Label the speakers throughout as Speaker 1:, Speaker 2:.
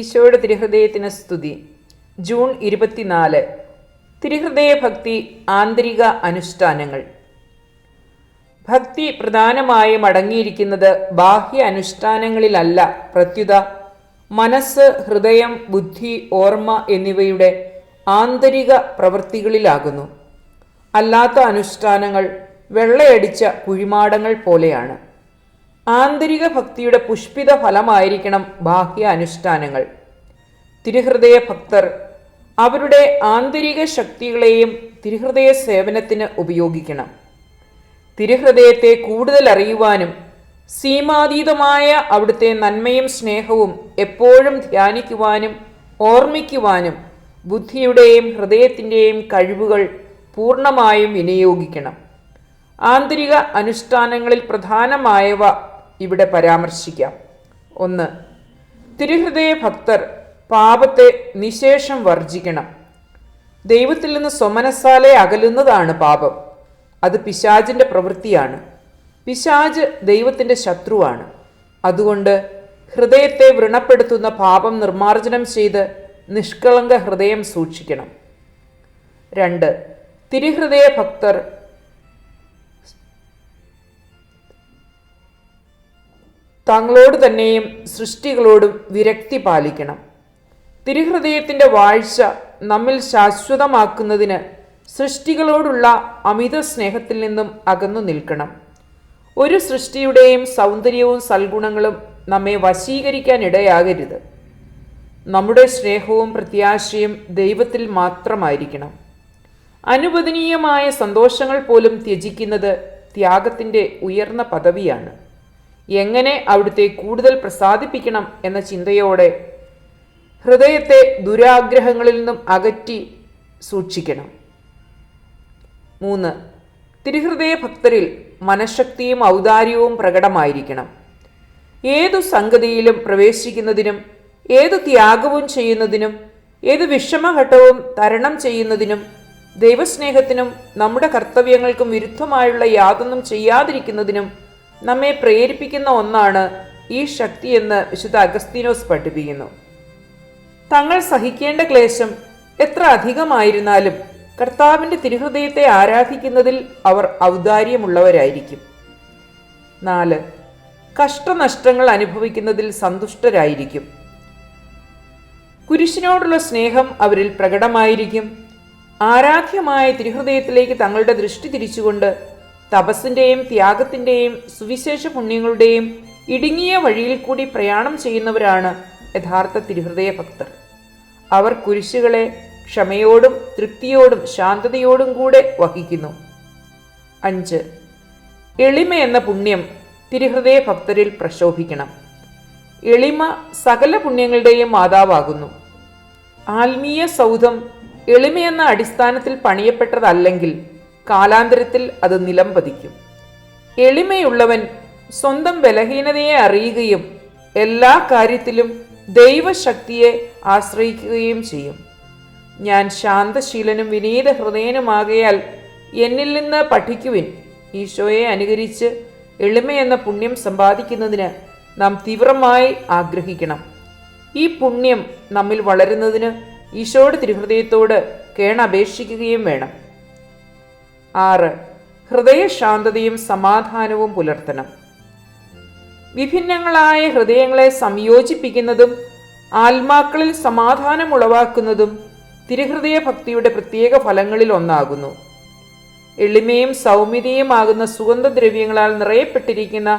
Speaker 1: ഈശോയുടെ തിരുഹൃദയത്തിന് സ്തുതി. ജൂൺ 24. തിരുഹൃദയ ഭക്തി ആന്തരിക അനുഷ്ഠാനങ്ങൾ. ഭക്തി പ്രധാനമായും അടങ്ങിയിരിക്കുന്നത് ബാഹ്യ അനുഷ്ഠാനങ്ങളിലല്ല, പ്രത്യുത മനസ്സ്, ഹൃദയം, ബുദ്ധി, ഓർമ്മ എന്നിവയുടെ ആന്തരിക പ്രവൃത്തികളിലാകുന്നു. അല്ലാത്ത അനുഷ്ഠാനങ്ങൾ വെള്ളയടിച്ച കുഴിമാടങ്ങൾ പോലെയാണ്. ആന്തരിക ഭക്തിയുടെ പുഷ്പിത ഫലമായിരിക്കണം ബാഹ്യ അനുഷ്ഠാനങ്ങൾ. തിരുഹൃദയ ഭക്തർ അവരുടെ ആന്തരിക ശക്തികളെയും തിരുഹൃദയ സേവനത്തിന് ഉപയോഗിക്കണം. തിരുഹൃദയത്തെ കൂടുതൽ അറിയുവാനും സീമാതീതമായ അവിടുത്തെ നന്മയും സ്നേഹവും എപ്പോഴും ധ്യാനിക്കുവാനും ഓർമ്മിക്കുവാനും ബുദ്ധിയുടെയും ഹൃദയത്തിൻ്റെയും കഴിവുകൾ പൂർണ്ണമായും വിനിയോഗിക്കണം. ആന്തരിക അനുഷ്ഠാനങ്ങളിൽ പ്രധാനമായവ ഇവിടെ പരാമർശിക്കാം. 1. തിരുഹൃദയ ഭക്തർ പാപത്തെ നിശേഷം വർജിക്കണം. ദൈവത്തിൽ നിന്ന് സ്വമനസ്സാലെ അകലുന്നതാണ് പാപം. അത് പിശാചിൻ്റെ പ്രവൃത്തിയാണ്. പിശാച് ദൈവത്തിൻ്റെ ശത്രുവാണ്. അതുകൊണ്ട് ഹൃദയത്തെ വ്രണപ്പെടുത്തുന്ന പാപം നിർമ്മാർജ്ജനം ചെയ്ത് നിഷ്കളങ്ക ഹൃദയം സൂക്ഷിക്കണം. 2. തിരുഹൃദയ ഭക്തർ തങ്ങളോട് തന്നെയും സൃഷ്ടികളോടും വിരക്തി പാലിക്കണം. തിരുഹൃദയത്തിൻ്റെ വാഴ്ച നമ്മിൽ ശാശ്വതമാക്കുന്നതിന് സൃഷ്ടികളോടുള്ള അമിത സ്നേഹത്തിൽ നിന്നും അകന്നു നിൽക്കണം. ഒരു സൃഷ്ടിയുടെയും സൗന്ദര്യവും സൽഗുണങ്ങളും നമ്മെ വശീകരിക്കാൻ ഇടയാകരുത്. നമ്മുടെ സ്നേഹവും പ്രത്യാശയും ദൈവത്തിൽ മാത്രമായിരിക്കണം. അനുവദനീയമായ സന്തോഷങ്ങൾ പോലും ത്യജിക്കുന്നത് ത്യാഗത്തിൻ്റെ ഉയർന്ന പദവിയാണ്. എങ്ങനെ അവിടുത്തെ കൂടുതൽ പ്രസാദിപ്പിക്കണം എന്ന ചിന്തയോടെ ഹൃദയത്തെ ദുരാഗ്രഹങ്ങളിൽ നിന്നും അകറ്റി സൂക്ഷിക്കണം. 3. തിരുഹൃദയ ഭക്തരിൽ മനഃശക്തിയും ഔദാര്യവും പ്രകടമായിരിക്കണം. ഏതു സംഗതിയിലും പ്രവേശിക്കുന്നതിനും ഏതു ത്യാഗവും ചെയ്യുന്നതിനും ഏതു വിഷമഘട്ടവും തരണം ചെയ്യുന്നതിനും ദൈവസ്നേഹത്തിനും നമ്മുടെ കർത്തവ്യങ്ങൾക്കും വിരുദ്ധമായുള്ള യാതൊന്നും ചെയ്യാതിരിക്കുന്നതിനും നമ്മെ പ്രേരിപ്പിക്കുന്ന ഒന്നാണ് ഈ ശക്തിയെന്ന് വിശുദ്ധ അഗസ്തീനോസ് പഠിപ്പിക്കുന്നു. തങ്ങൾ സഹിക്കേണ്ട ക്ലേശം എത്ര അധികമായിരുന്നാലും കർത്താവിൻ്റെ തിരുഹൃദയത്തെ ആരാധിക്കുന്നതിൽ അവർ ഔദാര്യമുള്ളവരായിരിക്കും. 4. കഷ്ടനഷ്ടങ്ങൾ അനുഭവിക്കുന്നതിൽ സന്തുഷ്ടരായിരിക്കും. കുരിശിനോടുള്ള സ്നേഹം അവരിൽ പ്രകടമായിരിക്കും. ആരാധ്യമായ തിരുഹൃദയത്തിലേക്ക് തങ്ങളുടെ ദൃഷ്ടി തിരിച്ചുകൊണ്ട് തപസ്സിൻ്റെയും ത്യാഗത്തിൻ്റെയും സുവിശേഷ പുണ്യങ്ങളുടെയും ഇടുങ്ങിയ വഴിയിൽ കൂടി പ്രയാണം ചെയ്യുന്നവരാണ് യഥാർത്ഥ തിരുഹൃദയ ഭക്തർ. അവർ കുരിശുകളെ ക്ഷമയോടും തൃപ്തിയോടും ശാന്തതയോടും കൂടെ വഹിക്കുന്നു. 5. എളിമ എന്ന പുണ്യം തിരുഹൃദയ ഭക്തരിൽ പ്രശോഭിക്കണം. എളിമ സകല പുണ്യങ്ങളുടെയും മാതാവാകുന്നു. ആത്മീയ സൗധം എളിമയെന്ന അടിസ്ഥാനത്തിൽ പണിയപ്പെട്ടതല്ലെങ്കിൽ കാലാന്തരത്തിൽ അത് നിലംപതിക്കും. എളിമയുള്ളവൻ സ്വന്തം ബലഹീനതയെ അറിയുകയും എല്ലാ കാര്യത്തിലും ദൈവശക്തിയെ ആശ്രയിക്കുകയും ചെയ്യും. ഞാൻ ശാന്തശീലനും വിനീത ഹൃദയനുമാകയാൽ എന്നിൽ നിന്ന് പഠിക്കുവിൻ. ഈശോയെ അനുകരിച്ച് എളിമയെന്ന പുണ്യം സമ്പാദിക്കുന്നതിന് നാം തീവ്രമായി ആഗ്രഹിക്കണം. ഈ പുണ്യം നമ്മിൽ വളരുന്നതിന് ഈശോയുടെ തിരുഹൃദയത്തോട് കേണപേക്ഷിക്കുകയും വേണം. 6. ഹൃദയശാന്തതയും സമാധാനവും പുലർത്തണം. വിഭിന്നങ്ങളായ ഹൃദയങ്ങളെ സംയോജിപ്പിക്കുന്നതും ആത്മാക്കളിൽ സമാധാനം ഉളവാക്കുന്നതും തിരുഹൃദയ ഭക്തിയുടെ പ്രത്യേക ഫലങ്ങളിൽ ഒന്നാകുന്നു. എളിമയും സൗമ്യതയുമാകുന്ന സുഗന്ധദ്രവ്യങ്ങളാൽ നിറയപ്പെട്ടിരിക്കുന്ന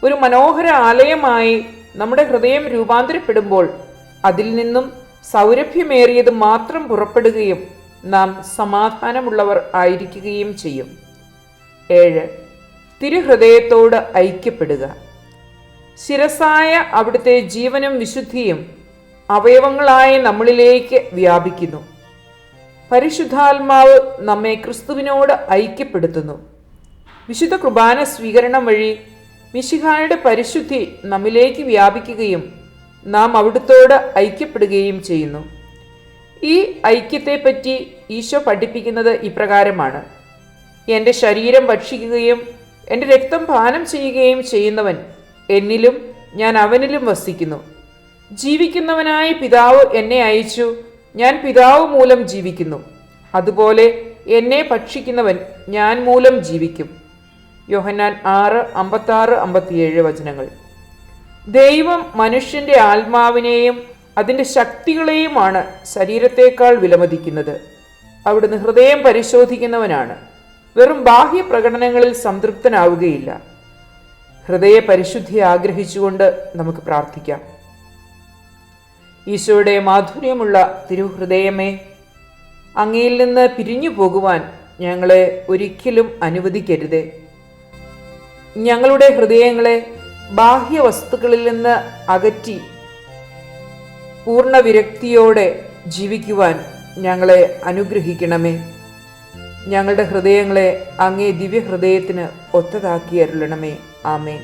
Speaker 1: ഒരു മനോഹര ആലയമായി നമ്മുടെ ഹൃദയം രൂപാന്തരപ്പെടുമ്പോൾ അതിൽ നിന്നും സൗരഭ്യമേറിയത് മാത്രം പുറപ്പെടുകയും നാം സമാധാനമുള്ളവർ ആയിരിക്കുകയും ചെയ്യും. 7. തിരുഹൃദയത്തോട് ഐക്യപ്പെടുക. ശിരസായ അവിടുത്തെ ജീവനും വിശുദ്ധിയും അവയവങ്ങളായ നമ്മളിലേക്ക് വ്യാപിക്കുന്നു. പരിശുദ്ധാത്മാവ് നമ്മെ ക്രിസ്തുവിനോട് ഐക്യപ്പെടുത്തുന്നു. വിശുദ്ധ കുർബാന സ്വീകരണം വഴി മിശിഹായുടെ പരിശുദ്ധി നമ്മിലേക്ക് വ്യാപിക്കുകയും നാം അവിടുത്തോട് ഐക്യപ്പെടുകയും ചെയ്യുന്നു. ഈ ഐക്യത്തെപ്പറ്റി ഈശോ പഠിപ്പിക്കുന്നത് ഇപ്രകാരമാണ്: എൻ്റെ ശരീരം ഭക്ഷിക്കുകയും എൻ്റെ രക്തം പാനം ചെയ്യുകയും ചെയ്യുന്നവൻ എന്നിലും ഞാൻ അവനിലും വസിക്കുന്നു. ജീവിക്കുന്നവനായ പിതാവ് എന്നെ അയച്ചു, ഞാൻ പിതാവ് മൂലം ജീവിക്കുന്നു. അതുപോലെ എന്നെ ഭക്ഷിക്കുന്നവൻ ഞാൻ മൂലം ജീവിക്കും. യോഹന്നാൻ 6:56-57 ദൈവം മനുഷ്യന്റെ ആത്മാവിനെയും അതിൻ്റെ ശക്തികളെയുമാണ് ശരീരത്തേക്കാൾ വിലമതിക്കുന്നത്. അവിടുന്ന് ഹൃദയം പരിശോധിക്കുന്നവനാണ്. വെറും ബാഹ്യ പ്രകടനങ്ങളിൽ സംതൃപ്തനാവുകയില്ല. ഹൃദയ പരിശുദ്ധി ആഗ്രഹിച്ചുകൊണ്ട് നമുക്ക് പ്രാർത്ഥിക്കാം. ഈശോയുടെ മാധുര്യമുള്ള തിരുഹൃദയമേ, അങ്ങയിൽ നിന്ന് പിരിഞ്ഞു പോകുവാൻ ഞങ്ങളെ ഒരിക്കലും അനുവദിക്കരുതേ. ഞങ്ങളുടെ ഹൃദയങ്ങളെ ബാഹ്യ വസ്തുക്കളിൽ നിന്ന് അകറ്റി പൂർണ്ണ വിരക്തിയോടെ ജീവിക്കുവാൻ ഞങ്ങളെ അനുഗ്രഹിക്കണമേ. ഞങ്ങളുടെ ഹൃദയങ്ങളെ അങ്ങേ ദിവ്യഹൃദയത്തിന് ഒത്തതാക്കി അരുളണമേ. ആമേൻ.